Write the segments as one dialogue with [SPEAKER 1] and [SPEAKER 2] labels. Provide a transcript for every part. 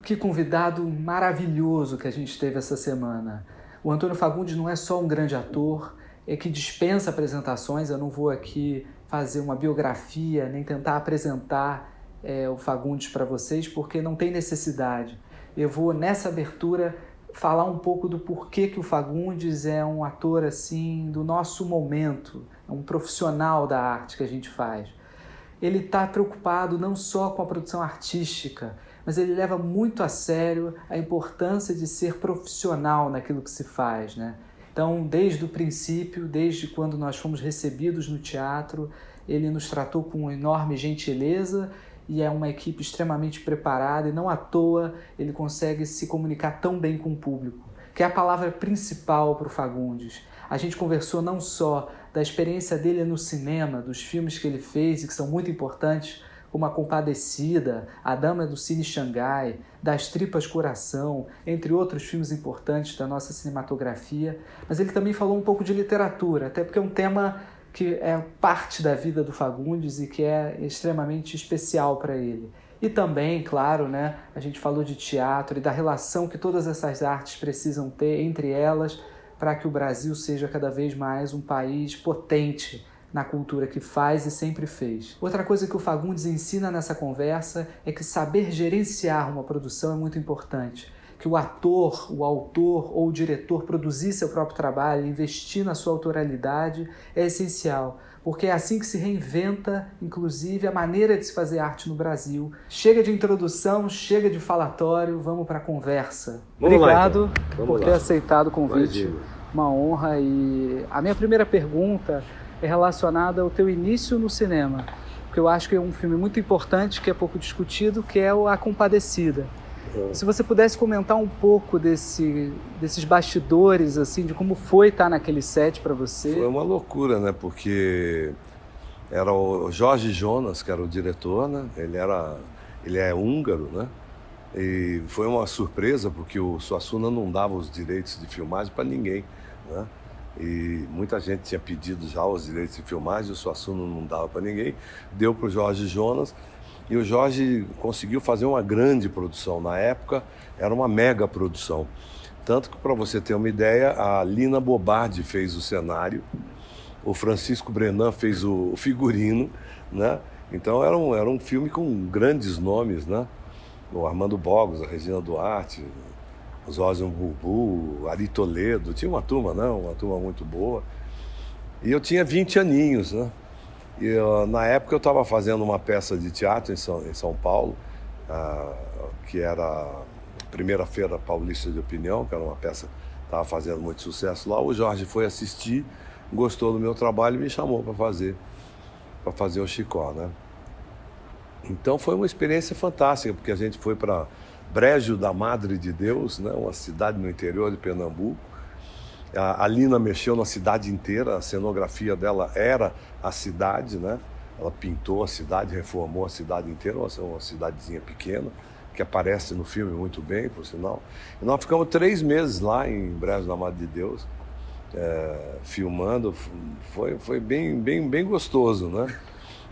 [SPEAKER 1] Que convidado maravilhoso que a gente teve essa semana. O Antônio Fagundes não é só um grande ator, é que dispensa apresentações. Eu não vou aqui fazer uma biografia, nem tentar apresentar o Fagundes para vocês, porque não tem necessidade. Eu vou, nessa abertura, falar um pouco do porquê que o Fagundes é um ator assim do nosso momento, é um profissional da arte que a gente faz. Ele está preocupado não só com a produção artística, mas ele leva muito a sério a importância de ser profissional naquilo que se faz, né? Então, desde o princípio, desde quando nós fomos recebidos no teatro, ele nos tratou com enorme gentileza e é uma equipe extremamente preparada e não à toa ele consegue se comunicar tão bem com o público, que é a palavra principal para o Fagundes. A gente conversou não só da experiência dele no cinema, dos filmes que ele fez e que são muito importantes, como A Compadecida, A Dama do Cine Xangai, Das Tripas Coração, entre outros filmes importantes da nossa cinematografia, mas ele também falou um pouco de literatura, até porque é um tema que é parte da vida do Fagundes e que é extremamente especial para ele. E também, claro, né, a gente falou de teatro e da relação que todas essas artes precisam ter entre elas para que o Brasil seja cada vez mais um país potente na cultura que faz e sempre fez. Outra coisa que o Fagundes ensina nessa conversa é que saber gerenciar uma produção é muito importante. Que o ator, o autor ou o diretor produzir seu próprio trabalho, investir na sua autoralidade é essencial, porque é assim que se reinventa, inclusive, a maneira de se fazer arte no Brasil. Chega de introdução, chega de falatório, vamos para a conversa. Obrigado por ter aceitado o convite,
[SPEAKER 2] Imagina.
[SPEAKER 1] Uma honra. E a minha primeira pergunta é relacionada ao teu início no cinema, porque eu acho que é um filme muito importante, que é pouco discutido, que é A Compadecida. Se você pudesse comentar um pouco desses bastidores, assim, de como foi estar naquele set para você.
[SPEAKER 2] Foi uma loucura, né? Porque era o Jorge Jonas, que era o diretor, né? Ele é húngaro, né? E foi uma surpresa, porque o Suassuna não dava os direitos de filmagem para ninguém, né? E muita gente tinha pedido já os direitos de filmagem, o Suassuna não dava para ninguém, deu para o Jorge Jonas. E o Jorge conseguiu fazer uma grande produção. Na época, era uma mega produção. Tanto que, para você ter uma ideia, a Lina Bobardi fez o cenário, o Francisco Brenan fez o figurino, né? Então, era um filme com grandes nomes, né? O Armando Bogos, a Regina Duarte, o Zózimo Bulbu, Ari Toledo. Tinha uma turma, né? Uma turma muito boa. E eu tinha 20 aninhos, né? E, na época eu estava fazendo uma peça de teatro em São Paulo, que era a Primeira Feira Paulista de Opinião, que era uma peça que estava fazendo muito sucesso lá. O Jorge foi assistir, gostou do meu trabalho e me chamou para fazer o Chicó, né? Então foi uma experiência fantástica, porque a gente foi para Brejo da Madre de Deus, né? Uma cidade no interior de Pernambuco. A Lina mexeu na cidade inteira, a cenografia dela era a cidade, né? Ela pintou a cidade, reformou a cidade inteira, uma cidadezinha pequena, que aparece no filme muito bem, por sinal. E nós ficamos 3 meses lá em Brejo da Madre de Deus, filmando. Foi bem gostoso, né?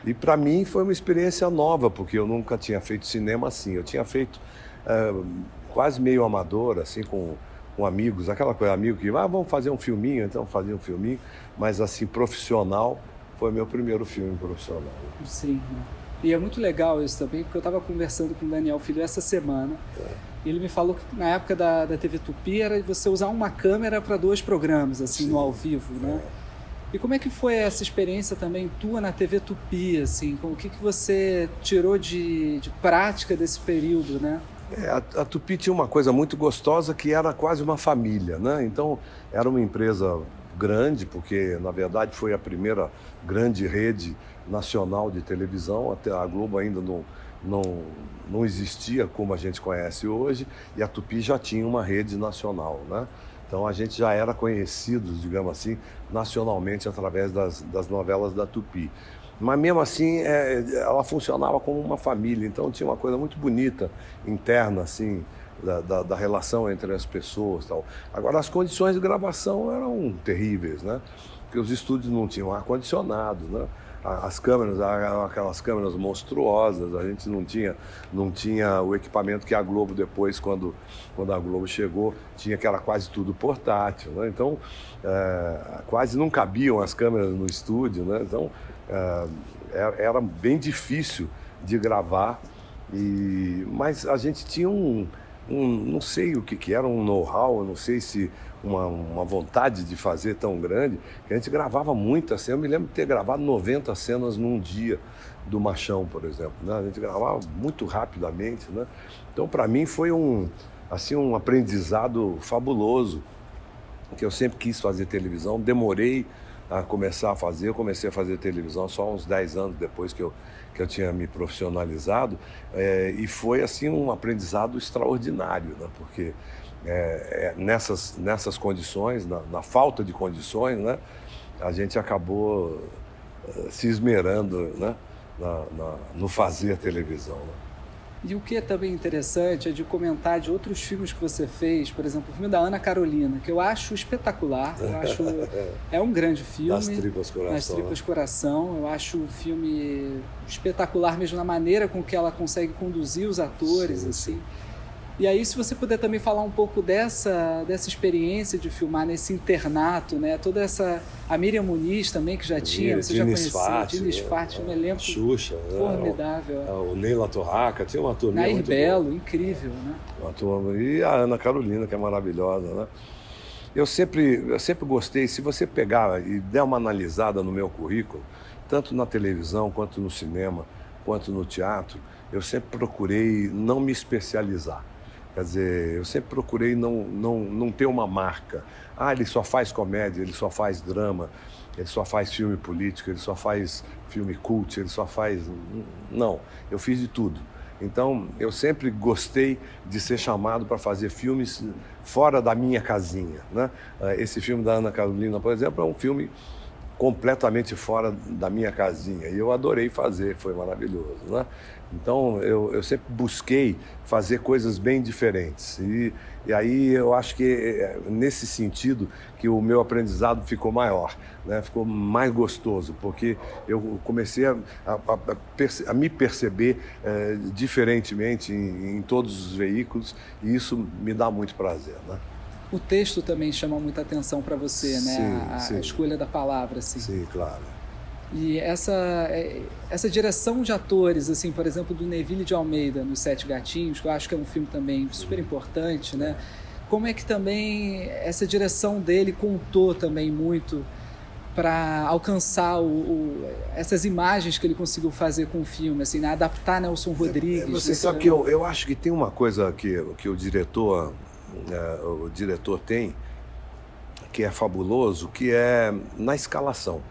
[SPEAKER 2] E para mim foi uma experiência nova, porque eu nunca tinha feito cinema assim. Eu tinha feito quase meio amador, assim, com amigos, aquela coisa, amigo que, vamos fazer um filminho, então fazia um filminho, mas assim, profissional, foi meu primeiro filme profissional.
[SPEAKER 1] Sim, e é muito legal isso também, porque eu estava conversando com o Daniel Filho essa semana, e ele me falou que na época da TV Tupi era você usar uma câmera para 2 programas, assim, no ao vivo, né? E como é que foi essa experiência também tua na TV Tupi, assim, o que você tirou de prática desse período, né?
[SPEAKER 2] A Tupi tinha uma coisa muito gostosa que era quase uma família, né? Então, era uma empresa grande, porque, na verdade, foi a primeira grande rede nacional de televisão. Até a Globo ainda não existia como a gente conhece hoje, e a Tupi já tinha uma rede nacional, né? Então, a gente já era conhecido, digamos assim, nacionalmente através das novelas da Tupi. Mas mesmo assim, ela funcionava como uma família, então tinha uma coisa muito bonita, interna, assim, da relação entre as pessoas e tal. Agora, as condições de gravação eram terríveis, né? Porque os estúdios não tinham ar-condicionado, né? as câmeras, aquelas câmeras monstruosas, a gente não tinha o equipamento que a Globo depois, quando a Globo chegou, tinha que era quase tudo portátil, né? Então, quase não cabiam as câmeras no estúdio, né? Então, era bem difícil de gravar, mas a gente tinha não sei o que era, um know-how, não sei se uma vontade de fazer tão grande, que a gente gravava muitas cenas. Eu me lembro de ter gravado 90 cenas num dia do Machão, por exemplo, né? A gente gravava muito rapidamente, né? Então, para mim, foi um aprendizado fabuloso, que eu sempre quis fazer televisão, demorei a começar a fazer. Eu comecei a fazer televisão só uns 10 anos depois que eu tinha me profissionalizado, e foi assim um aprendizado extraordinário, né? Porque nessas condições, na falta de condições, né, a gente acabou se esmerando, né, no fazer televisão, né?
[SPEAKER 1] E o que é também interessante é de comentar de outros filmes que você fez, por exemplo, o filme da Ana Carolina, que eu acho espetacular, é um grande filme.
[SPEAKER 2] Das Tripas Coração.
[SPEAKER 1] Das Tripas Coração, eu acho um filme espetacular mesmo na maneira com que ela consegue conduzir os atores, sim, assim. Sim. E aí, se você puder também falar um pouco dessa experiência de filmar nesse internato, né? Toda essa... A Miriam Muniz também, que já tinha, você já conhecia. Dini Sfati, um elenco
[SPEAKER 2] Xuxa,
[SPEAKER 1] formidável.
[SPEAKER 2] O Neila Torraca, tinha uma turminha
[SPEAKER 1] Nair
[SPEAKER 2] muito
[SPEAKER 1] Belo,
[SPEAKER 2] boa.
[SPEAKER 1] Incrível, né?
[SPEAKER 2] Uma turma, e a Ana Carolina, que é maravilhosa, né? Eu sempre gostei, se você pegar e der uma analisada no meu currículo, tanto na televisão, quanto no cinema, quanto no teatro, eu sempre procurei não me especializar. Quer dizer, eu sempre procurei não ter uma marca. Ele só faz comédia, ele só faz drama, ele só faz filme político, ele só faz filme cult, ele só faz... Não, eu fiz de tudo. Então, eu sempre gostei de ser chamado para fazer filmes fora da minha casinha, né? Esse filme da Ana Carolina, por exemplo, é um filme completamente fora da minha casinha. E eu adorei fazer, foi maravilhoso, né? Então, eu sempre busquei fazer coisas bem diferentes. E aí eu acho que nesse sentido que o meu aprendizado ficou maior, né? Ficou mais gostoso, porque eu comecei a me perceber diferentemente em todos os veículos, e isso me dá muito prazer, né?
[SPEAKER 1] O texto também chama muita atenção para você, né?
[SPEAKER 2] Sim.
[SPEAKER 1] A escolha da palavra, assim.
[SPEAKER 2] Sim, claro.
[SPEAKER 1] E essa direção de atores, assim, por exemplo, do Neville de Almeida, nos Sete Gatinhos, que eu acho que é um filme também super importante, né? Como é que também essa direção dele contou também muito para alcançar essas imagens que ele conseguiu fazer com o filme, assim, né? Adaptar Nelson Rodrigues.
[SPEAKER 2] Você sabe que eu acho que tem uma coisa que o diretor tem, que é fabuloso, que é na escalação.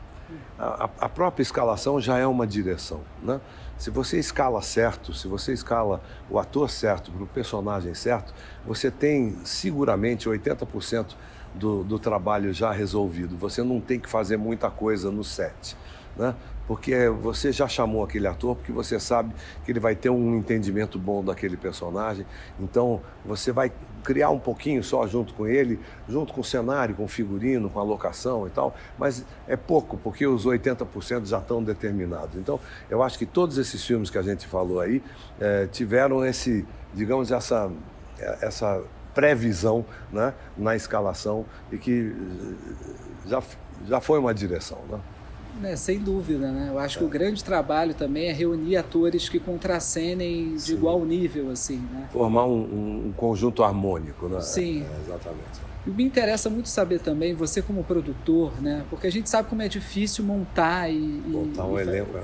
[SPEAKER 2] A própria escalação já é uma direção, né? Se você escala certo, se você escala o ator certo para o personagem certo, você tem seguramente 80% do trabalho já resolvido. Você não tem que fazer muita coisa no set, né? Porque você já chamou aquele ator, porque você sabe que ele vai ter um entendimento bom daquele personagem. Então, você vai criar um pouquinho só junto com ele, junto com o cenário, com o figurino, com a locação e tal, mas é pouco, porque os 80% já estão determinados. Então, eu acho que todos esses filmes que a gente falou aí tiveram essa previsão, né, na escalação, e que já foi uma direção, né?
[SPEAKER 1] Sem dúvida, né? Eu acho que o grande trabalho também é reunir atores que contracenem de igual nível, assim, né?
[SPEAKER 2] Formar um conjunto harmônico, né?
[SPEAKER 1] Sim.
[SPEAKER 2] Exatamente.
[SPEAKER 1] E me interessa muito saber também, você como produtor, né? Porque a gente sabe como é difícil montar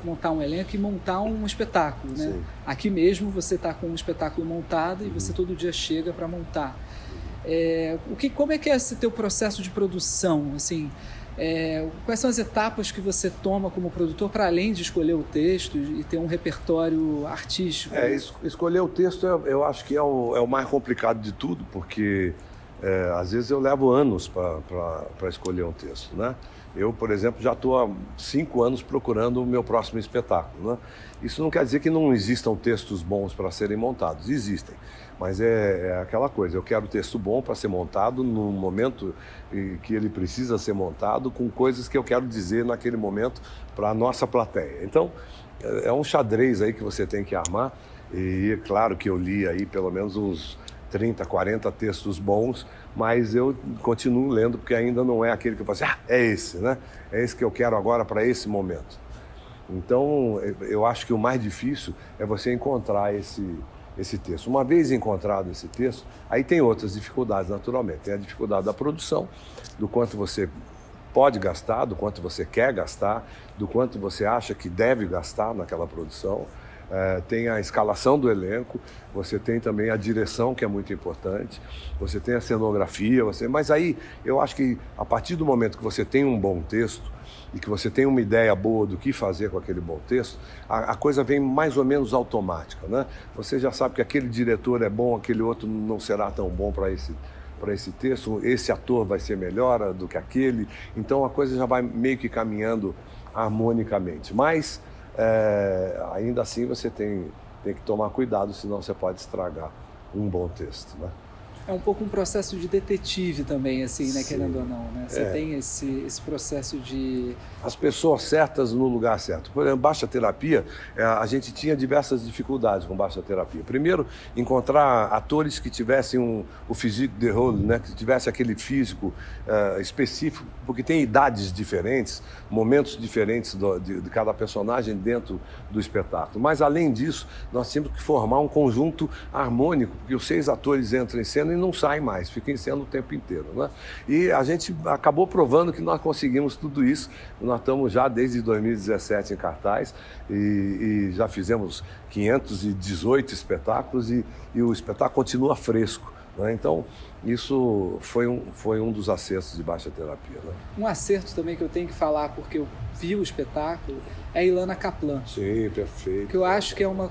[SPEAKER 2] montar um elenco
[SPEAKER 1] e montar um espetáculo, né?
[SPEAKER 2] Sim.
[SPEAKER 1] Aqui mesmo você está com um espetáculo montado e você todo dia chega para montar. Como é que é esse teu processo de produção, assim? Quais são as etapas que você toma como produtor para além de escolher o texto e ter um repertório artístico?
[SPEAKER 2] Escolher o texto eu acho que é o mais complicado de tudo, porque às vezes eu levo anos para escolher um texto, né? Eu, por exemplo, já estou há 5 anos procurando o meu próximo espetáculo, né? Isso não quer dizer que não existam textos bons para serem montados, existem. Mas é aquela coisa, eu quero texto bom para ser montado no momento que ele precisa ser montado, com coisas que eu quero dizer naquele momento para a nossa plateia. Então, é um xadrez aí que você tem que armar, e é claro que eu li aí pelo menos uns 30, 40 textos bons, mas eu continuo lendo porque ainda não é aquele que eu falo assim, é esse, né? É esse que eu quero agora para esse momento. Então, eu acho que o mais difícil é você encontrar esse texto. Uma vez encontrado esse texto, aí tem outras dificuldades, naturalmente. Tem a dificuldade da produção, do quanto você pode gastar, do quanto você quer gastar, do quanto você acha que deve gastar naquela produção. Tem a escalação do elenco, você tem também a direção, que é muito importante, você tem a cenografia, mas aí eu acho que a partir do momento que você tem um bom texto e que você tem uma ideia boa do que fazer com aquele bom texto, a coisa vem mais ou menos automática, né? Você já sabe que aquele diretor é bom, aquele outro não será tão bom para esse texto, esse ator vai ser melhor do que aquele, então a coisa já vai meio que caminhando harmonicamente, mas ainda assim você tem que tomar cuidado, senão você pode estragar um bom texto, né?
[SPEAKER 1] É um pouco um processo de detetive também, assim, né, querendo ou não, né? Você tem esse processo de...
[SPEAKER 2] As pessoas certas no lugar certo. Por exemplo, baixa terapia, a gente tinha diversas dificuldades com baixa terapia. Primeiro, encontrar atores que tivessem o physique de rôle, né? Que tivesse aquele físico específico, porque tem idades diferentes, momentos diferentes de cada personagem dentro do espetáculo. Mas, além disso, nós tínhamos que formar um conjunto harmônico, porque os 6 atores entram em cena e não saem mais, ficam em cena o tempo inteiro, né? E a gente acabou provando que nós conseguimos tudo isso. Nós estamos já desde 2017 em cartaz e já fizemos 518 espetáculos e o espetáculo continua fresco, né? Então, isso foi um dos acertos de baixa terapia, né?
[SPEAKER 1] Um acerto também que eu tenho que falar, porque eu vi o espetáculo, é a Ilana Kaplan.
[SPEAKER 2] Sim, perfeito.
[SPEAKER 1] Que eu acho que é uma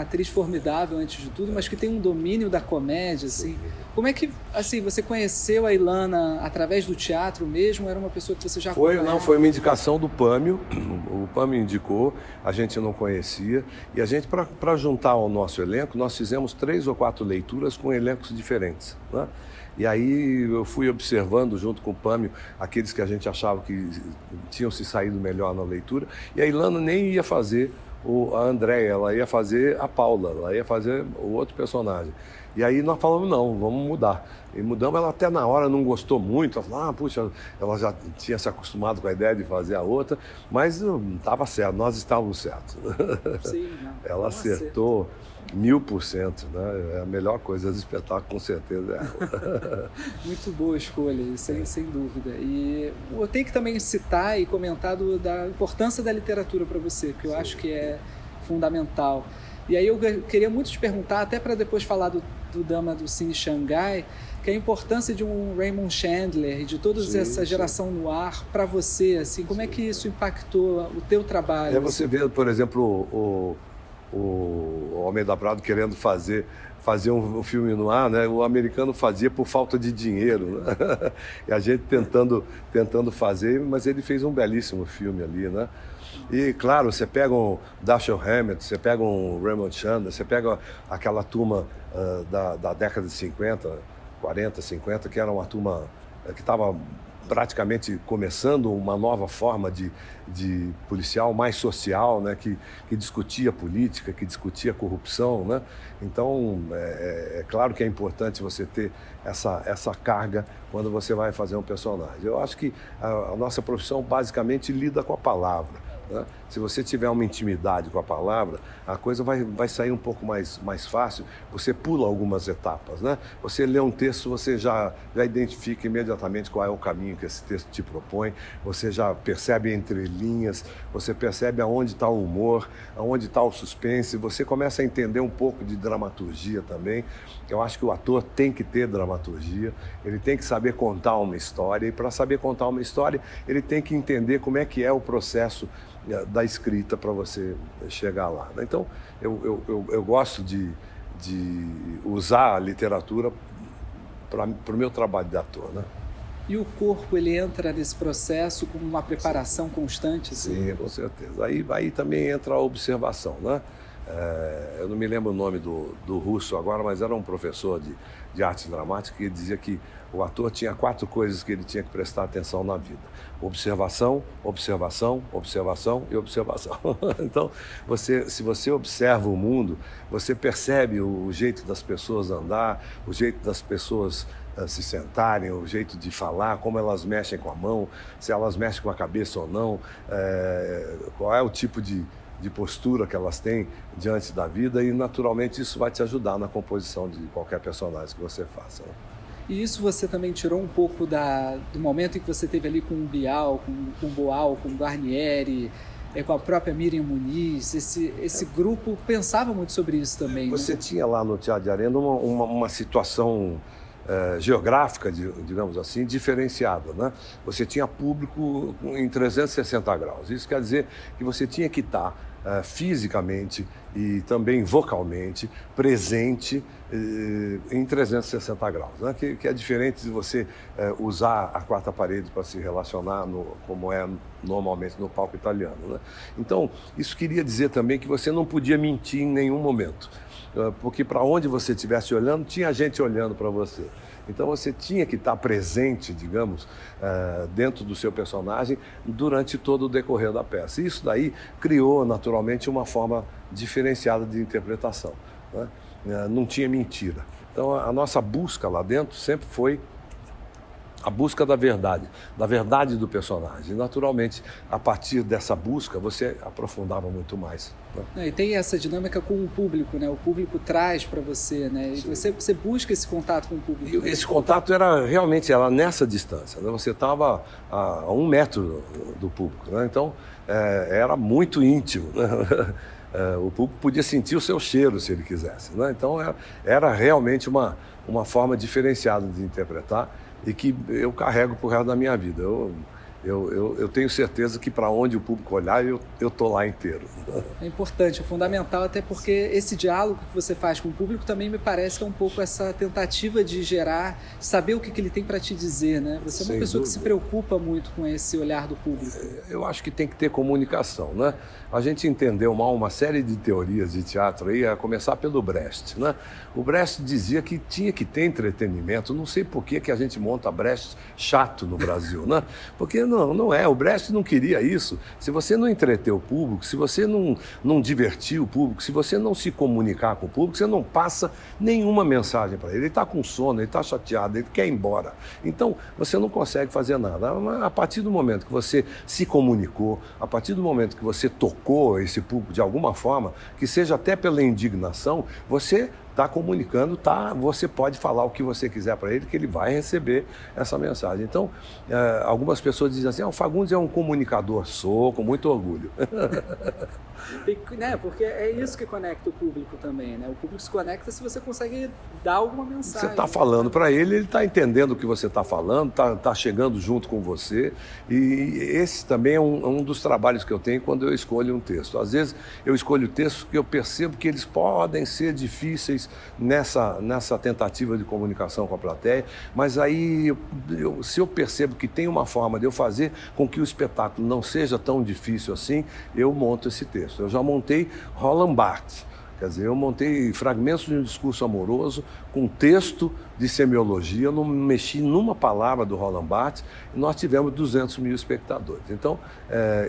[SPEAKER 1] atriz formidável antes de tudo, mas que tem um domínio da comédia, assim. Como é que, assim, você conheceu a Ilana através do teatro mesmo? Era uma pessoa que você já conhecia?
[SPEAKER 2] Não, foi uma indicação do Pâmio. O Pâmio indicou, a gente não conhecia. E a gente, para juntar ao nosso elenco, nós fizemos 3 ou 4 leituras com elencos diferentes, né? E aí eu fui observando junto com o Pâmio aqueles que a gente achava que tinham se saído melhor na leitura. E a Ilana nem ia fazer a Andréia, ela ia fazer a Paula, ela ia fazer o outro personagem. E aí nós falamos, não, vamos mudar. E mudamos, ela até na hora não gostou muito, ela falou, puxa, ela já tinha se acostumado com a ideia de fazer a outra, mas estava certo, nós estávamos certos.
[SPEAKER 1] Sim, não.
[SPEAKER 2] Ela acertou 1000%, né? É a melhor coisa do espetáculo, com certeza, é ela.
[SPEAKER 1] Muito boa escolha, sem dúvida. E eu tenho que também citar e comentar da importância da literatura para você, que eu acho que é fundamental. E aí eu queria muito te perguntar, até para depois falar do Dama do Cine Xangai, que é a importância de um Raymond Chandler e de toda essa geração no ar para você, assim, como é que isso impactou o teu trabalho?
[SPEAKER 2] Você vê, por exemplo, o Almeida Prado querendo fazer um filme no ar, né? O americano fazia por falta de dinheiro, né? E a gente tentando fazer, mas ele fez um belíssimo filme ali, né? E, claro, você pega um Dashiell Hammett, você pega um Raymond Chandler, você pega aquela turma da década de 50, 40, 50, que era uma turma que estava praticamente começando uma nova forma de policial mais social, né? Que discutia política, que discutia corrupção, né? Então, é claro que é importante você ter essa carga quando você vai fazer um personagem. Eu acho que a nossa profissão basicamente lida com a palavra, né? Se você tiver uma intimidade com a palavra, a coisa vai sair um pouco mais fácil, você pula algumas etapas, né? Você lê um texto, você já identifica imediatamente qual é o caminho que esse texto te propõe, você já percebe entre linhas, você percebe aonde está o humor, aonde está o suspense, você começa a entender um pouco de dramaturgia também. Eu acho que o ator tem que ter dramaturgia, ele tem que saber contar uma história, e para saber contar uma história, ele tem que entender como é que é o processo da escrita para você chegar lá. Então, eu gosto de usar a literatura para o meu trabalho de ator, né?
[SPEAKER 1] E o corpo, ele entra nesse processo como uma preparação constante? Assim?
[SPEAKER 2] Sim, com certeza. Aí também entra a observação, né? Eu não me lembro o nome do russo agora, mas era um professor de arte dramática que dizia que o ator tinha 4 coisas que ele tinha que prestar atenção na vida: observação, observação, observação e observação. Então, se você observa o mundo, você percebe o jeito das pessoas andar, o jeito das pessoas se sentarem, o jeito de falar, como elas mexem com a mão, se elas mexem com a cabeça ou não, qual é o tipo de postura que elas têm diante da vida, e naturalmente isso vai te ajudar na composição de qualquer personagem que você faça, né?
[SPEAKER 1] E isso você também tirou um pouco do momento em que você teve ali com o Bial, com o Boal, com o Guarnieri, com a própria Miriam Muniz, esse grupo pensava muito sobre isso também.
[SPEAKER 2] Você
[SPEAKER 1] né?
[SPEAKER 2] tinha lá no Teatro de Arena uma situação geográfica, digamos assim, diferenciada, né? Você tinha público em 360 graus. Isso quer dizer que você tinha que estar fisicamente e também vocalmente presente em 360 graus, né? Que é diferente de você usar a quarta parede para se relacionar, como é normalmente no palco italiano, né? Então, isso queria dizer também que você não podia mentir em nenhum momento, porque para onde você estivesse olhando, tinha gente olhando para você. Então você tinha que estar presente, digamos, dentro do seu personagem durante todo o decorrer da peça. E isso daí criou, naturalmente, uma forma diferenciada de interpretação, né? Não tinha mentira. Então a nossa busca lá dentro sempre foi a busca da verdade do personagem. Naturalmente, a partir dessa busca, você aprofundava muito mais, né?
[SPEAKER 1] E tem essa dinâmica com o público, né? O público traz para você, né? E você busca esse contato com o público.
[SPEAKER 2] E esse contato era nessa distância, né? Você estava a 1 metro do público, né? Então, era muito íntimo, né? O público podia sentir o seu cheiro, se ele quisesse, né? Então, era realmente uma forma diferenciada de interpretar, e que eu carrego pro resto da minha vida. Eu tenho certeza que para onde o público olhar, eu estou lá inteiro.
[SPEAKER 1] É importante, é fundamental, até porque esse diálogo que você faz com o público também me parece que é um pouco essa tentativa de saber o que ele tem para te dizer, né? Você é uma pessoa que se preocupa muito com esse olhar do público.
[SPEAKER 2] Eu acho que tem que ter comunicação, né? A gente entendeu mal uma série de teorias de teatro aí, a começar pelo Brecht, né? O Brecht dizia que tinha que ter entretenimento. Não sei por que a gente monta Brecht chato no Brasil, né? Porque não é. O Brecht não queria isso. Se você não entreter o público, se você não divertir o público, se você não se comunicar com o público, você não passa nenhuma mensagem para ele. Ele está com sono, ele está chateado, ele quer ir embora. Então, você não consegue fazer nada. A partir do momento que você se comunicou, a partir do momento que você tocou esse público de alguma forma, que seja até pela indignação, você está comunicando, você pode falar o que você quiser para ele, que ele vai receber essa mensagem. Então, algumas pessoas dizem assim, o Fagundes é um comunicador, sou, com muito orgulho.
[SPEAKER 1] Né, porque é isso que conecta o público também, né? O público se conecta se você consegue dar alguma mensagem.
[SPEAKER 2] Você está falando para ele está entendendo o que você está falando, está chegando junto com você. E esse também é um dos trabalhos que eu tenho quando eu escolho um texto. Às vezes eu escolho textos que eu percebo que eles podem ser difíceis nessa tentativa de comunicação com a plateia, mas aí se eu percebo que tem uma forma de eu fazer com que o espetáculo não seja tão difícil assim, eu monto esse texto. Eu já montei Roland Barthes, quer dizer, eu montei fragmentos de um discurso amoroso com texto de semiologia, eu não mexi numa palavra do Roland Barthes, e nós tivemos 200 mil espectadores. Então,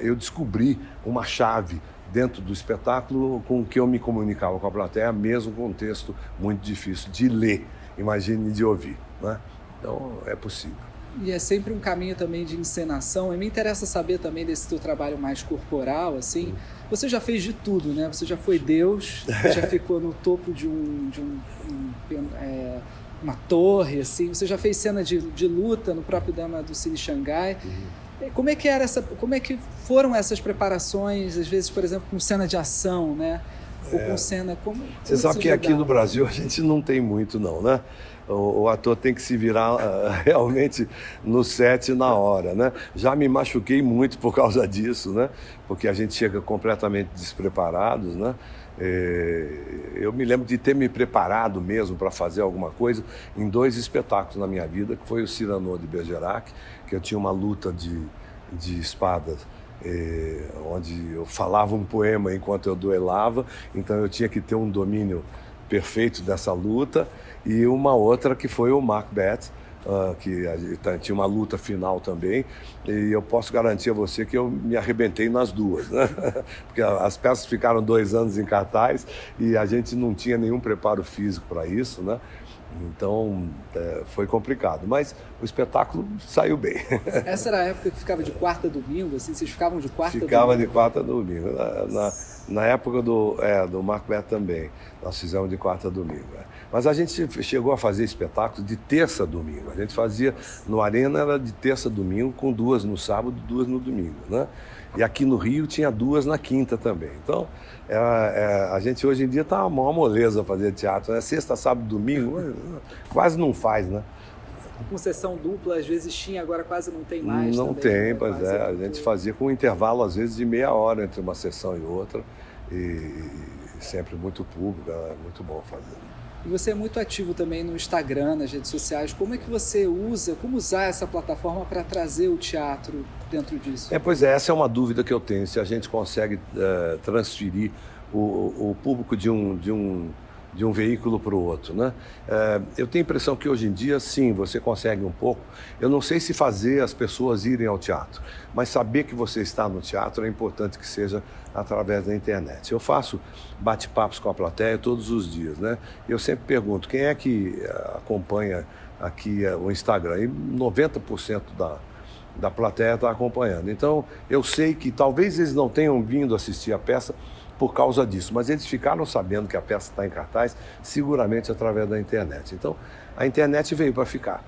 [SPEAKER 2] eu descobri uma chave dentro do espetáculo com que eu me comunicava com a plateia, mesmo com um texto muito difícil de ler, imagine de ouvir, né? Então, é possível.
[SPEAKER 1] E é sempre um caminho também de encenação. E me interessa saber também desse teu trabalho mais corporal, assim. Você já fez de tudo, né? Você já foi Deus, já ficou no topo de uma torre, assim. Você já fez cena de luta no próprio Dama do Cine Xangai. Como é que foram essas preparações, às vezes, por exemplo, com cena de ação, né? Ou com cena...
[SPEAKER 2] Você sabe que aqui no Brasil a gente não tem muito, não, né? O ator tem que se virar realmente no set na hora, né? Já me machuquei muito por causa disso, né? Porque a gente chega completamente despreparados, né? Eu me lembro de ter me preparado mesmo para fazer alguma coisa em 2 espetáculos na minha vida, que foi o Cyrano de Bergerac, que eu tinha uma luta de espadas, onde eu falava um poema enquanto eu duelava, então eu tinha que ter um domínio perfeito dessa luta, e uma outra que foi o Macbeth, que tinha uma luta final também, e eu posso garantir a você que eu me arrebentei nas duas, né? Porque as peças ficaram 2 anos em cartaz e a gente não tinha nenhum preparo físico para isso, né? Então foi complicado, mas o espetáculo saiu bem.
[SPEAKER 1] Essa era a época que ficava de quarta a domingo, assim, vocês ficavam de quarta a domingo?
[SPEAKER 2] Ficava de quarta a domingo. Na época do Macbeth também, nós fizemos de quarta a domingo. Mas a gente chegou a fazer espetáculos de terça a domingo. A gente fazia no Arena, era de terça a domingo, com 2 no sábado, 2 no domingo, né? E aqui no Rio tinha 2 na quinta também. Então, a gente hoje em dia está uma moleza fazer teatro, né? Sexta, sábado, domingo, quase não faz, né?
[SPEAKER 1] Com sessão dupla, às vezes tinha, agora quase não tem mais.
[SPEAKER 2] Não
[SPEAKER 1] também,
[SPEAKER 2] tem,
[SPEAKER 1] né?
[SPEAKER 2] pois é. A gente fazia com um intervalo, às vezes, de meia hora entre uma sessão e outra. E sempre muito público, é muito bom fazer.
[SPEAKER 1] E você é muito ativo também no Instagram, nas redes sociais. Como é que você como usar essa plataforma para trazer o teatro dentro disso?
[SPEAKER 2] Pois é, essa é uma dúvida que eu tenho, se a gente consegue transferir o público de um veículo para o outro, né? Eu tenho a impressão que hoje em dia, sim, você consegue um pouco. Eu não sei se fazer as pessoas irem ao teatro, mas saber que você está no teatro é importante que seja através da internet. Eu faço bate-papos com a plateia todos os dias, né? Eu sempre pergunto, quem é que acompanha aqui o Instagram? E 90% da plateia está acompanhando. Então, eu sei que talvez eles não tenham vindo assistir a peça por causa disso, mas eles ficaram sabendo que a peça está em cartaz, seguramente através da internet. Então, a internet veio para ficar.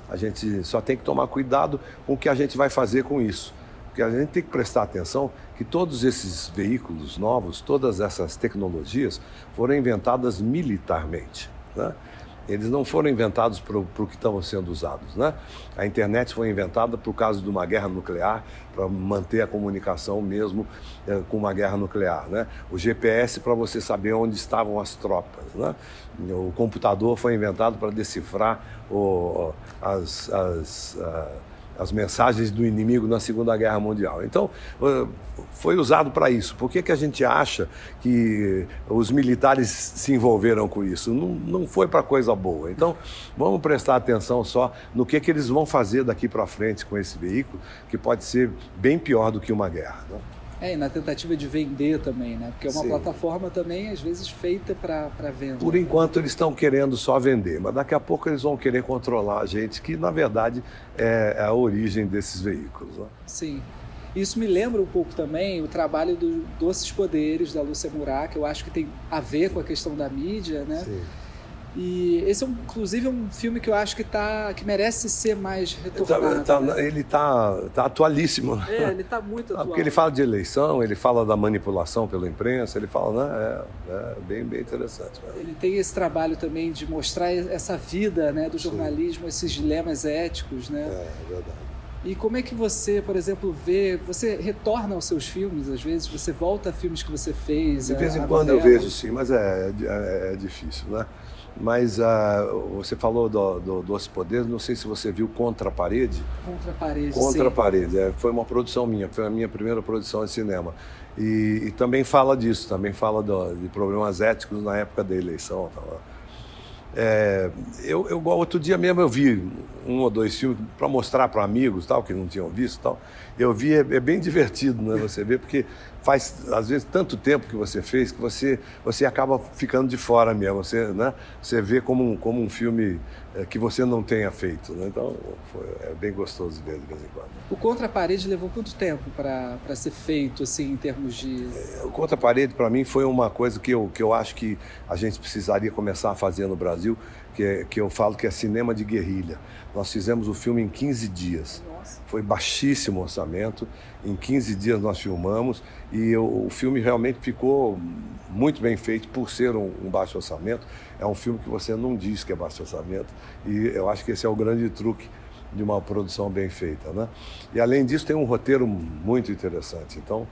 [SPEAKER 2] A gente só tem que tomar cuidado com o que a gente vai fazer com isso. Porque a gente tem que prestar atenção que todos esses veículos novos, todas essas tecnologias foram inventadas militarmente, né? Eles não foram inventados para o que estão sendo usados, né? A internet foi inventada por causa de uma guerra nuclear, para manter a comunicação mesmo com uma guerra nuclear, né? O GPS para você saber onde estavam as tropas, né? O computador foi inventado para decifrar as mensagens do inimigo na Segunda Guerra Mundial. Então, foi usado para isso. Por que a gente acha que os militares se envolveram com isso? Não foi para coisa boa. Então, vamos prestar atenção só no que eles vão fazer daqui para frente com esse veículo, que pode ser bem pior do que uma guerra, né?
[SPEAKER 1] E na tentativa de vender também, né? Porque é uma
[SPEAKER 2] Sim.
[SPEAKER 1] plataforma também, às vezes, feita para venda.
[SPEAKER 2] Por enquanto, eles estão querendo só vender, mas daqui a pouco eles vão querer controlar a gente, que, na verdade, é a origem desses veículos, né?
[SPEAKER 1] Sim. Isso me lembra um pouco também o trabalho do Doces Poderes, da Lúcia Murat, que eu acho que tem a ver com a questão da mídia, né?
[SPEAKER 2] Sim.
[SPEAKER 1] E esse, inclusive, é um filme que eu acho que merece ser mais retornado. Né?
[SPEAKER 2] Ele tá atualíssimo, né?
[SPEAKER 1] Ele está muito atual.
[SPEAKER 2] Porque ele fala de eleição, ele fala da manipulação pela imprensa, ele fala, né? É bem interessante. Né?
[SPEAKER 1] Ele tem esse trabalho também de mostrar essa vida, né, do jornalismo, esses dilemas éticos, né?
[SPEAKER 2] É verdade.
[SPEAKER 1] E como é que você, por exemplo, você retorna aos seus filmes, às vezes? Você volta a filmes que você fez?
[SPEAKER 2] De vez em quando eu vejo, sim, mas é difícil, né? Mas você falou do Doces Poderes, não sei se você viu Contra a Parede.
[SPEAKER 1] Contra a Parede,
[SPEAKER 2] Contra a
[SPEAKER 1] sim.
[SPEAKER 2] Parede, foi uma produção minha, foi a minha primeira produção de cinema. E também fala disso, também fala de problemas éticos na época da eleição. Outro dia mesmo eu vi 1 ou 2 filmes para mostrar para amigos, tal, que não tinham visto, tal. Eu vi, é bem divertido, né, você ver, porque faz, às vezes, tanto tempo que você fez que você acaba ficando de fora mesmo, né, você vê como um filme que você não tenha feito, né? Então é bem gostoso de ver de vez em quando.
[SPEAKER 1] O Contra a Parede levou quanto tempo para ser feito, assim, em termos de...
[SPEAKER 2] O Contra a Parede, para mim, foi uma coisa que eu acho que a gente precisaria começar a fazer no Brasil, que eu falo que é cinema de guerrilha. Nós fizemos o filme em 15 dias.
[SPEAKER 1] Nossa.
[SPEAKER 2] Foi baixíssimo orçamento, em 15 dias nós filmamos e o filme realmente ficou muito bem feito por ser um baixo orçamento. É um filme que você não diz que é baixo orçamento e eu acho que esse é o grande truque de uma produção bem feita, né? E além disso tem um roteiro muito interessante, então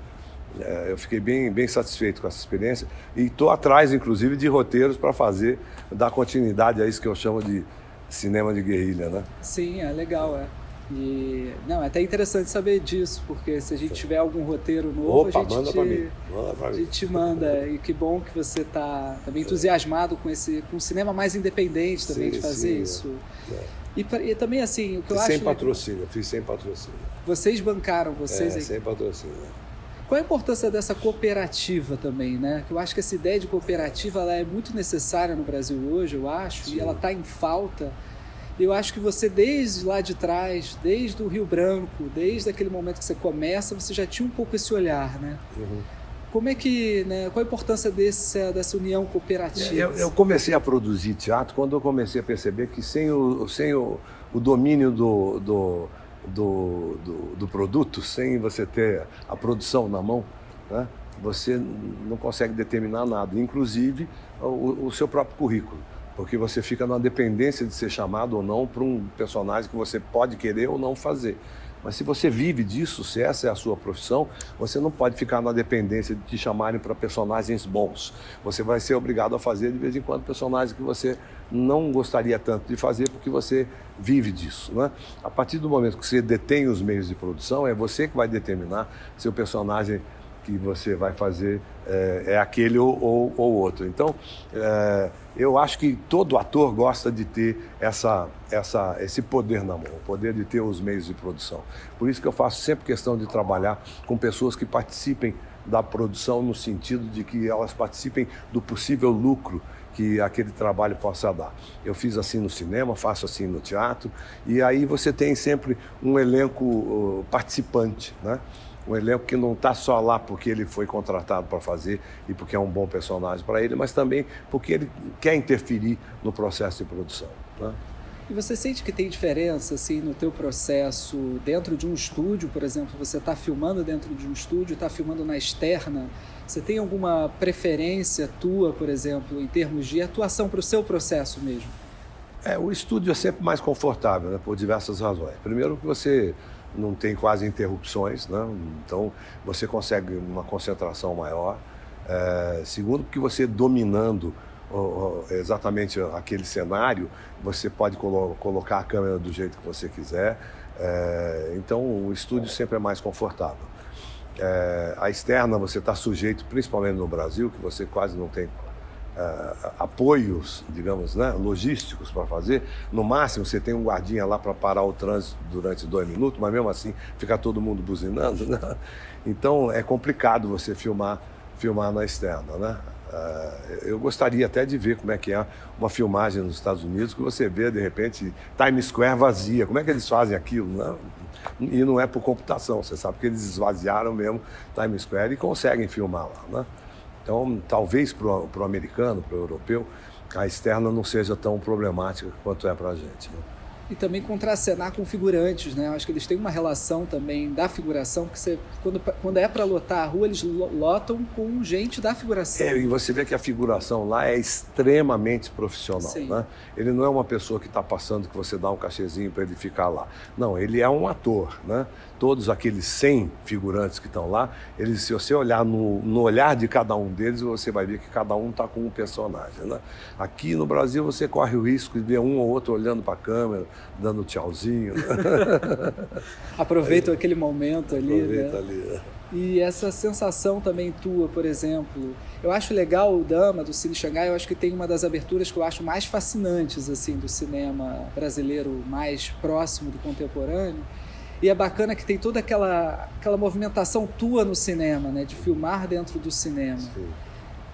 [SPEAKER 2] Eu fiquei bem satisfeito com essa experiência e estou atrás, inclusive, de roteiros para dar continuidade a isso que eu chamo de cinema de guerrilha, né?
[SPEAKER 1] Sim, é legal, E, não, é até interessante saber disso, porque se a gente tiver algum roteiro novo,
[SPEAKER 2] Opa,
[SPEAKER 1] a gente
[SPEAKER 2] manda pra mim.
[SPEAKER 1] a gente te manda. E que bom que você está também entusiasmado com um cinema mais independente também, de fazer isso. E também, assim, o que eu acho...
[SPEAKER 2] Sem patrocínio, fiz sem patrocínio.
[SPEAKER 1] Vocês bancaram, vocês...
[SPEAKER 2] sem patrocínio.
[SPEAKER 1] Qual a importância dessa cooperativa também, né? Eu acho que essa ideia de cooperativa ela é muito necessária no Brasil hoje, eu acho, e ela está em falta. Eu acho que você, desde lá de trás, desde o Rio Branco, desde aquele momento que você começa, você já tinha um pouco esse olhar, né?
[SPEAKER 2] Uhum.
[SPEAKER 1] Como é que, né, qual a importância dessa união cooperativa?
[SPEAKER 2] Eu comecei a produzir teatro quando eu comecei a perceber que sem o domínio do produto, sem você ter a produção na mão, né, você não consegue determinar nada, inclusive o seu próprio currículo. Porque você fica numa dependência de ser chamado ou não para um personagem que você pode querer ou não fazer. Mas se você vive disso, se essa é a sua profissão, você não pode ficar na dependência de te chamarem para personagens bons. Você vai ser obrigado a fazer de vez em quando personagens que você não gostaria tanto de fazer porque você vive disso, né? A partir do momento que você detém os meios de produção, é você que vai determinar se o personagem que você vai fazer é aquele ou outro. Então, eu acho que todo ator gosta de ter esse poder na mão, o poder de ter os meios de produção. Por isso que eu faço sempre questão de trabalhar com pessoas que participem da produção no sentido de que elas participem do possível lucro que aquele trabalho possa dar. Eu fiz assim no cinema, faço assim no teatro, e aí você tem sempre um elenco participante, né? Um elenco que não está só lá porque ele foi contratado para fazer e porque é um bom personagem para ele, mas também porque ele quer interferir no processo de produção, né?
[SPEAKER 1] E você sente que tem diferença assim, no teu processo dentro de um estúdio, por exemplo, você está filmando dentro de um estúdio, está filmando na externa? Você tem alguma preferência tua, por exemplo, em termos de atuação para o seu processo mesmo?
[SPEAKER 2] O estúdio é sempre mais confortável, né, por diversas razões. Primeiro que você não tem quase interrupções, né? Então você consegue uma concentração maior. Segundo, porque você dominando exatamente aquele cenário, você pode colocar a câmera do jeito que você quiser. Então o estúdio sempre é mais confortável. A externa você está sujeito, principalmente no Brasil, que você quase não tem apoios, digamos, né, logísticos para fazer. No máximo você tem um guardinha lá para parar o trânsito durante 2 minutos, mas mesmo assim fica todo mundo buzinando, né? Então é complicado você filmar na externa, né? Eu gostaria até de ver como é que é uma filmagem nos Estados Unidos, que você vê de repente Times Square vazia. Como é que eles fazem aquilo, né? E não é por computação, você sabe que eles esvaziaram mesmo Times Square e conseguem filmar lá, né? Então, talvez para o americano, para o europeu, a externa não seja tão problemática quanto é para a gente, né?
[SPEAKER 1] E também contracenar com figurantes, né? Eu acho que eles têm uma relação também da figuração, que você, quando é para lotar a rua, eles lotam com gente da figuração.
[SPEAKER 2] E você vê que a figuração lá é extremamente profissional,
[SPEAKER 1] Sim.
[SPEAKER 2] Né? Ele não é uma pessoa que está passando que você dá um cachezinho para ele ficar lá. Não, ele é um ator, né? Todos aqueles 100 figurantes que estão lá, se você olhar no olhar de cada um deles, você vai ver que cada um está com um personagem, né? Aqui no Brasil você corre o risco de ver um ou outro olhando para a câmera, dando tchauzinho, né?
[SPEAKER 1] Aproveitam aquele momento ali,
[SPEAKER 2] Aproveita
[SPEAKER 1] né?
[SPEAKER 2] ali.
[SPEAKER 1] E essa sensação também tua, por exemplo, eu acho legal o Dama, do Cine Xangai, eu acho que tem uma das aberturas que eu acho mais fascinantes, assim, do cinema brasileiro mais próximo do contemporâneo. E é bacana que tem toda aquela movimentação tua no cinema, né? De filmar dentro do cinema.
[SPEAKER 2] Sim.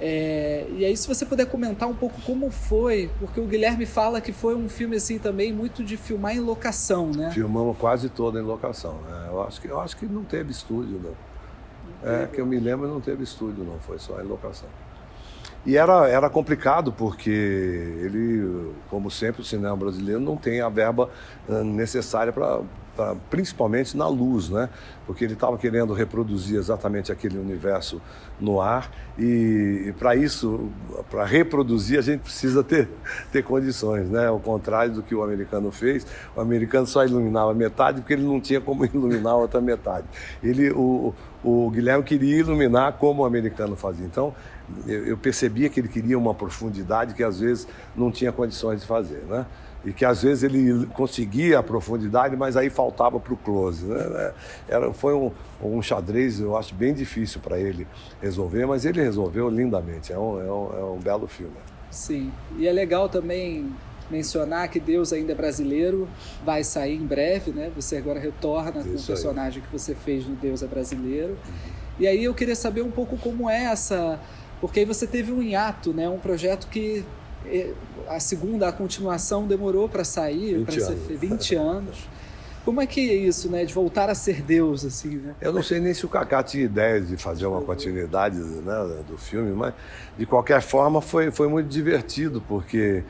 [SPEAKER 1] E aí, se você puder comentar um pouco como foi, porque o Guilherme fala que foi um filme assim também muito de filmar em locação, né?
[SPEAKER 2] Filmamos quase toda em locação, né? Eu acho que não teve estúdio, não. Que eu me lembro, não teve estúdio, não, foi só em locação. E era complicado porque ele, como sempre, o cinema brasileiro não tem a verba necessária para principalmente na luz, né? Porque ele estava querendo reproduzir exatamente aquele universo no ar e para isso, para reproduzir, a gente precisa ter condições, né? Ao contrário do que o americano fez, o americano só iluminava metade porque ele não tinha como iluminar a outra metade. O Guilherme queria iluminar como o americano fazia. Então, eu percebia que ele queria uma profundidade que às vezes não tinha condições de fazer, né? E que às vezes ele conseguia a profundidade, mas aí faltava para o close, né? Foi um xadrez, eu acho, bem difícil para ele resolver, mas ele resolveu lindamente. É um belo filme.
[SPEAKER 1] Sim, e é legal também mencionar que Deus ainda é brasileiro, vai sair em breve, né? Você agora retorna com o personagem que você fez no Deus é Brasileiro. E aí eu queria saber um pouco como é essa... Porque aí você teve um hiato, né? Um projeto que a continuação demorou para sair, 20 anos. Como é que é isso, né? De voltar a ser Deus, assim, né?
[SPEAKER 2] Eu não sei nem se o Kaká tinha ideia de fazer uma continuidade, né, do filme, mas de qualquer forma foi muito divertido, porque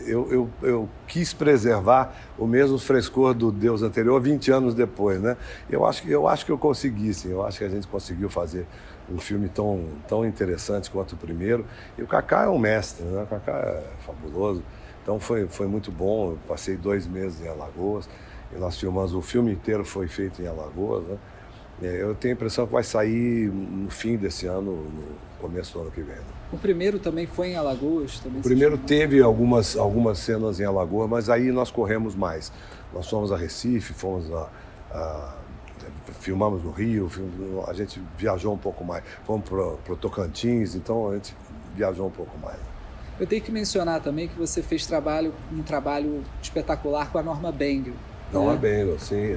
[SPEAKER 2] eu quis preservar o mesmo frescor do Deus anterior 20 anos depois, né? Eu acho que eu consegui, sim. Eu acho que a gente conseguiu fazer um filme tão interessante quanto o primeiro. E o Kaká é um mestre, né? O Kaká é fabuloso. Então foi muito bom. Eu passei 2 meses em Alagoas e nós filmamos, o filme inteiro foi feito em Alagoas, né? Eu tenho a impressão que vai sair no fim desse ano, no começo do ano que vem, né?
[SPEAKER 1] O primeiro também foi em Alagoas?
[SPEAKER 2] O primeiro teve algumas cenas em Alagoas, mas aí nós corremos mais. Nós fomos a Recife, filmamos no Rio, a gente viajou um pouco mais. Fomos para o Tocantins, então a gente viajou um pouco mais.
[SPEAKER 1] Eu tenho que mencionar também que você fez um trabalho espetacular com a Norma Bengel.
[SPEAKER 2] Norma Bengel, sim.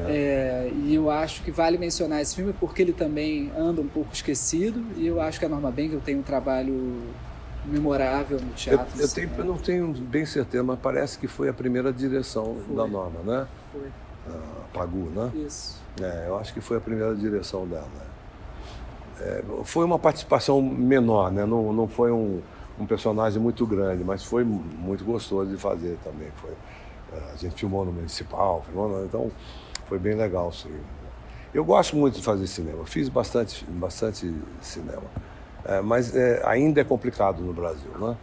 [SPEAKER 1] E eu acho que vale mencionar esse filme porque ele também anda um pouco esquecido, e eu acho que a Norma Bengel tem um trabalho memorável no teatro.
[SPEAKER 2] Eu não tenho bem certeza, mas parece que foi a primeira direção da Norma, né?
[SPEAKER 1] Foi.
[SPEAKER 2] Pagu, né?
[SPEAKER 1] Isso.
[SPEAKER 2] Eu acho que foi a primeira direção dela. Foi uma participação menor, né? Não foi um personagem muito grande, mas foi muito gostoso de fazer também. A gente filmou no Municipal, então foi bem legal, sim. Eu gosto muito de fazer cinema, fiz bastante cinema, mas ainda é complicado no Brasil, né?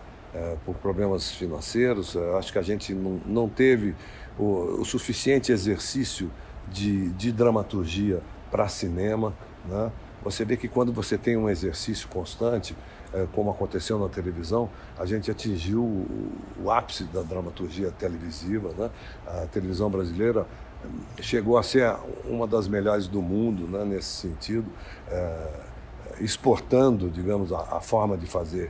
[SPEAKER 2] Por problemas financeiros. Acho que a gente não teve o suficiente exercício de dramaturgia para cinema, né? Você vê que quando você tem um exercício constante, como aconteceu na televisão, a gente atingiu o ápice da dramaturgia televisiva, né? A televisão brasileira chegou a ser uma das melhores do mundo, né? Nesse sentido, exportando, digamos, a forma de fazer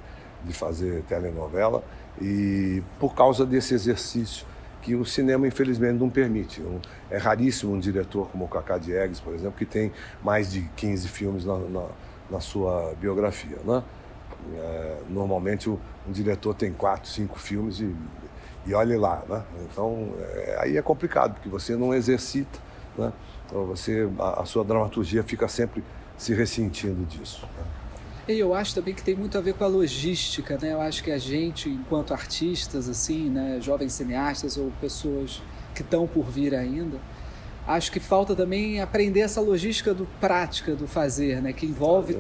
[SPEAKER 2] telenovela, e por causa desse exercício que o cinema, infelizmente, não permite. É raríssimo um diretor como o Kaká Diegues, por exemplo, que tem mais de 15 filmes na sua biografia, né? Normalmente um diretor tem 4, 5 filmes e olhe lá, né? Então aí é complicado, porque você não exercita, né? Então a sua dramaturgia fica sempre se ressentindo disso, né?
[SPEAKER 1] E eu acho também que tem muito a ver com a logística, né? Eu acho que a gente, enquanto artistas, assim, né, jovens cineastas ou pessoas que estão por vir ainda, acho que falta também aprender essa logística prática do fazer, né? Que envolve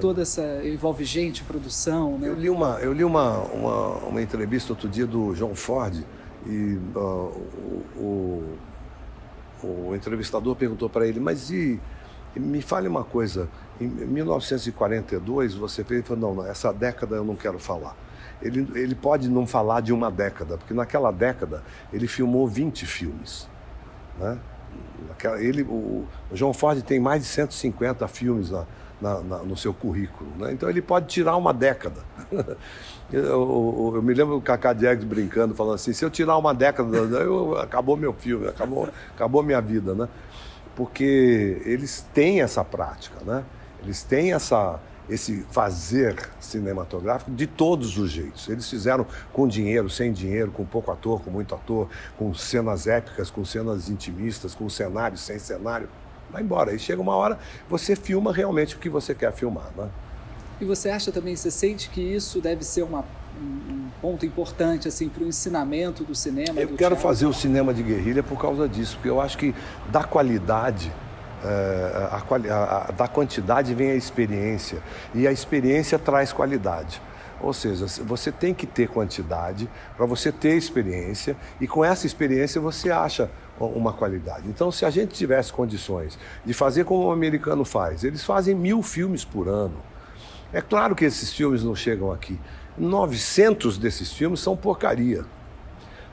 [SPEAKER 1] envolve gente, produção, né?
[SPEAKER 2] Eu li uma entrevista outro dia do John Ford e o entrevistador perguntou para ele, mas me fale uma coisa, em 1942 você fez, ele falou, não, essa década eu não quero falar. Ele pode não falar de uma década, porque naquela década ele filmou 20 filmes, né? O John Ford tem mais de 150 filmes no seu currículo, né? Então ele pode tirar uma década. Eu me lembro do Kaká Diegues brincando, falando assim, se eu tirar uma década, acabou meu filme, acabou minha vida, né? Porque eles têm essa prática, né? Eles têm esse fazer cinematográfico de todos os jeitos. Eles fizeram com dinheiro, sem dinheiro, com pouco ator, com muito ator, com cenas épicas, com cenas intimistas, com cenário, sem cenário. Vai embora. Aí chega uma hora, você filma realmente o que você quer filmar, né?
[SPEAKER 1] E você acha também, você sente que isso deve ser um ponto importante assim, para o ensinamento do cinema?
[SPEAKER 2] Eu quero fazer o cinema de guerrilha por causa disso, porque eu acho que da qualidade, da quantidade vem a experiência, e a experiência traz qualidade. Ou seja, você tem que ter quantidade para você ter experiência, e com essa experiência você acha uma qualidade. Então, se a gente tivesse condições de fazer como o americano faz, eles fazem 1000 filmes por ano. É claro que esses filmes não chegam aqui. 900 desses filmes são porcaria.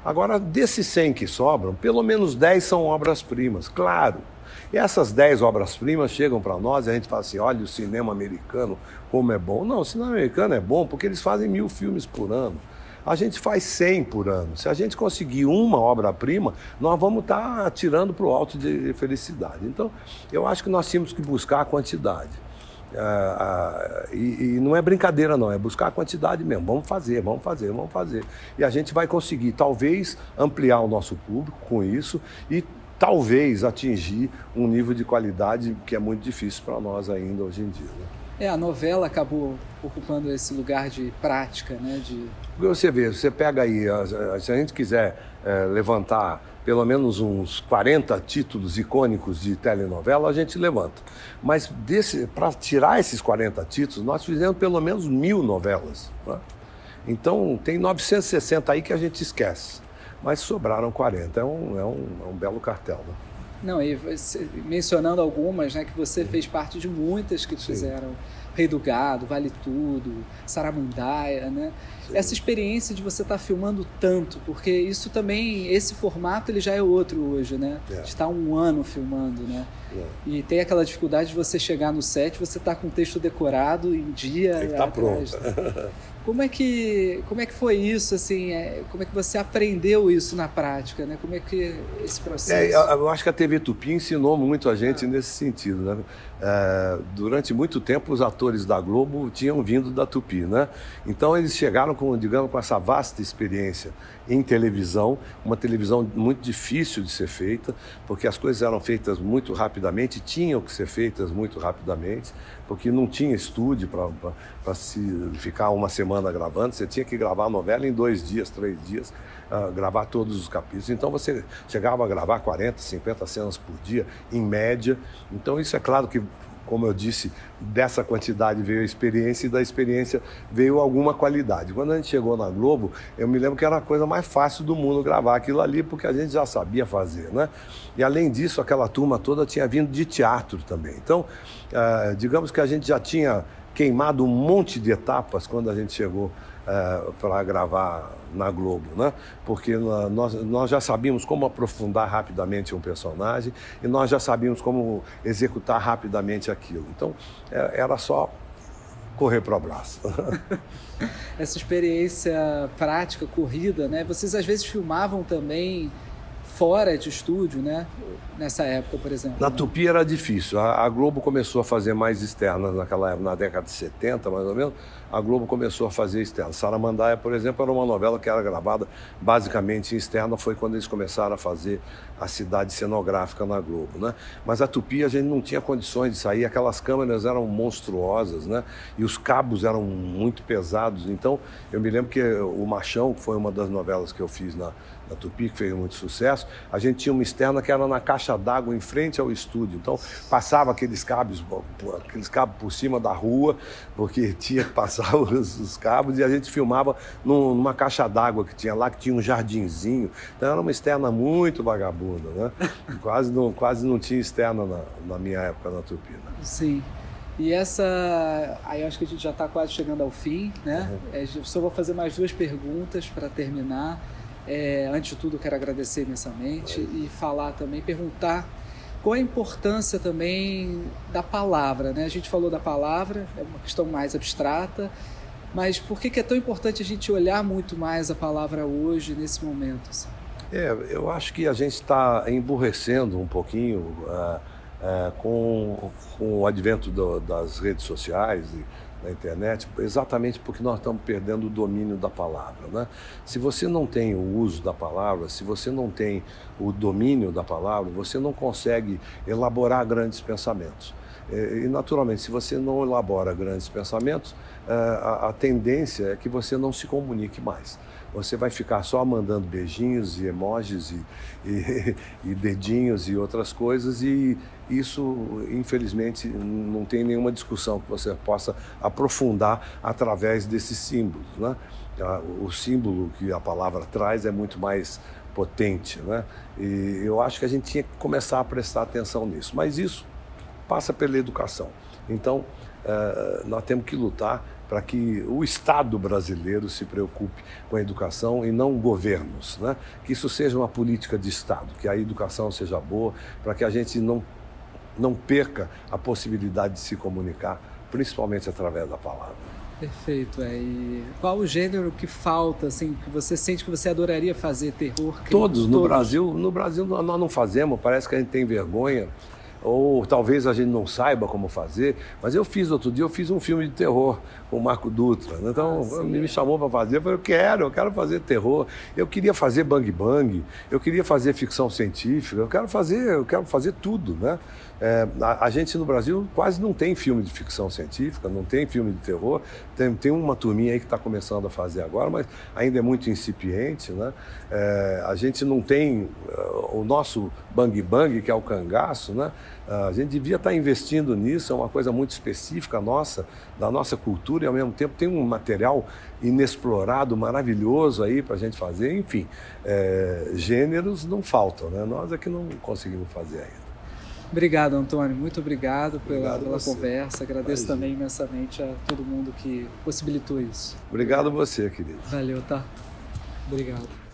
[SPEAKER 2] Agora, desses 100 que sobram, pelo menos 10 são obras-primas, claro. E essas 10 obras-primas chegam para nós e a gente fala assim, olha o cinema americano como é bom. Não, o cinema americano é bom porque eles fazem 1000 filmes por ano. A gente faz 100 por ano. Se a gente conseguir uma obra-prima, nós vamos estar tirando para o alto de felicidade. Então, eu acho que nós tínhamos que buscar a quantidade. E não é brincadeira não, é buscar a quantidade mesmo. Vamos fazer. E a gente vai conseguir, talvez, ampliar o nosso público com isso e talvez atingir um nível de qualidade que é muito difícil para nós ainda hoje em dia, né?
[SPEAKER 1] A novela acabou ocupando esse lugar de prática, né?
[SPEAKER 2] Porque você vê, você pega aí, se a gente quiser levantar pelo menos uns 40 títulos icônicos de telenovela, a gente levanta. Mas para tirar esses 40 títulos, nós fizemos pelo menos 1000 novelas, né? Então tem 960 aí que a gente esquece, mas sobraram 40, é um belo cartel, né?
[SPEAKER 1] Não, e mencionando algumas, né, que você fez parte de muitas que fizeram, Rei do Gado, Vale Tudo, Saramandaia, né? Sim. Essa experiência de você estar filmando tanto, porque isso também, esse formato ele já é outro hoje, né? Está um ano filmando, né? E tem aquela dificuldade de você chegar no set, você tá com o texto decorado em dia.
[SPEAKER 2] Tem que estar pronto.
[SPEAKER 1] Como é que foi isso, assim? Como é que você aprendeu isso na prática, né? Como é que esse processo?
[SPEAKER 2] Eu acho que a TV Tupi ensinou muito a gente nesse sentido, né? Durante muito tempo os atores da Globo tinham vindo da Tupi, né? Então eles chegaram com essa vasta experiência em televisão, uma televisão muito difícil de ser feita, porque as coisas eram feitas muito rapidamente, tinham que ser feitas muito rapidamente, porque não tinha estúdio para se ficar uma semana gravando, você tinha que gravar a novela em 2 dias, 3 dias, gravar todos os capítulos. Então você chegava a gravar 40, 50 cenas por dia, em média. Então isso é claro que, como eu disse, dessa quantidade veio a experiência e da experiência veio alguma qualidade. Quando a gente chegou na Globo, eu me lembro que era a coisa mais fácil do mundo gravar aquilo ali, porque a gente já sabia fazer, né? E além disso, aquela turma toda tinha vindo de teatro também. Então, digamos que a gente já tinha queimado um monte de etapas quando a gente chegou para gravar na Globo, né? Porque nós já sabíamos como aprofundar rapidamente um personagem e nós já sabíamos como executar rapidamente aquilo. Então, era só correr para o abraço.
[SPEAKER 1] Essa experiência prática, corrida, né? Vocês às vezes filmavam também fora de estúdio, né? Nessa época, por exemplo.
[SPEAKER 2] Na Tupi era difícil. A Globo começou a fazer mais externas naquela época, na década de 70, mais ou menos. A Globo começou a fazer externa. Saramandaia, por exemplo, era uma novela que era gravada basicamente em externa. Foi quando eles começaram a fazer a cidade cenográfica na Globo, né? Mas a Tupi a gente não tinha condições de sair. Aquelas câmeras eram monstruosas, né? E os cabos eram muito pesados. Então, eu me lembro que o Machão, que foi uma das novelas que eu fiz na Tupi, que fez muito sucesso, a gente tinha uma externa que era na caixa d'água em frente ao estúdio. Então, passava aqueles cabos por cima da rua, porque tinha que passar os cabos, e a gente filmava numa caixa d'água que tinha lá, que tinha um jardinzinho. Então, era uma externa muito vagabunda, né? Quase não tinha externa na minha época na Tupi, né?
[SPEAKER 1] Sim. E aí eu acho que a gente já está quase chegando ao fim, né? Só vou fazer mais 2 perguntas para terminar. Antes de tudo, eu quero agradecer imensamente e perguntar qual a importância também da palavra, né? A gente falou da palavra, é uma questão mais abstrata, mas por que é tão importante a gente olhar muito mais a palavra hoje, nesse momento? Assim?
[SPEAKER 2] Eu acho que a gente está emburrecendo um pouquinho com o advento das redes sociais da internet, exatamente porque nós estamos perdendo o domínio da palavra, né? Se você não tem o uso da palavra, se você não tem o domínio da palavra, você não consegue elaborar grandes pensamentos. E naturalmente, se você não elabora grandes pensamentos, a tendência é que você não se comunique mais. Você vai ficar só mandando beijinhos e emojis e dedinhos e outras coisas, e isso, infelizmente, não tem nenhuma discussão que você possa aprofundar através desses símbolos, né? O símbolo que a palavra traz é muito mais potente, né? E eu acho que a gente tinha que começar a prestar atenção nisso, mas isso passa pela educação. Então, nós temos que lutar para que o Estado brasileiro se preocupe com a educação e não governos, né? Que isso seja uma política de Estado, que a educação seja boa, para que a gente não perca a possibilidade de se comunicar, principalmente através da palavra.
[SPEAKER 1] Perfeito. E qual o gênero que falta, assim, que você sente que você adoraria fazer? Terror?
[SPEAKER 2] Todos. No Brasil nós não fazemos, parece que a gente tem vergonha, ou talvez a gente não saiba como fazer, mas outro dia eu fiz um filme de terror com o Marco Dutra, então me chamou para fazer, eu falei, eu quero fazer terror, eu queria fazer bang bang, eu queria fazer ficção científica, eu quero fazer tudo, né? A gente no Brasil quase não tem filme de ficção científica, não tem filme de terror, tem uma turminha aí que está começando a fazer agora, mas ainda é muito incipiente, né? A gente não tem o nosso bang bang, que é o cangaço, né? A gente devia estar investindo nisso, é uma coisa muito específica nossa, da nossa cultura, e ao mesmo tempo tem um material inexplorado, maravilhoso aí para a gente fazer, enfim, gêneros não faltam, né? Nós é que não conseguimos fazer ainda.
[SPEAKER 1] Obrigado, Antônio. Muito obrigado pela
[SPEAKER 2] você.
[SPEAKER 1] Conversa. Agradeço também imensamente a todo mundo que possibilitou isso.
[SPEAKER 2] Obrigado a você, querido.
[SPEAKER 1] Valeu, tá? Obrigado.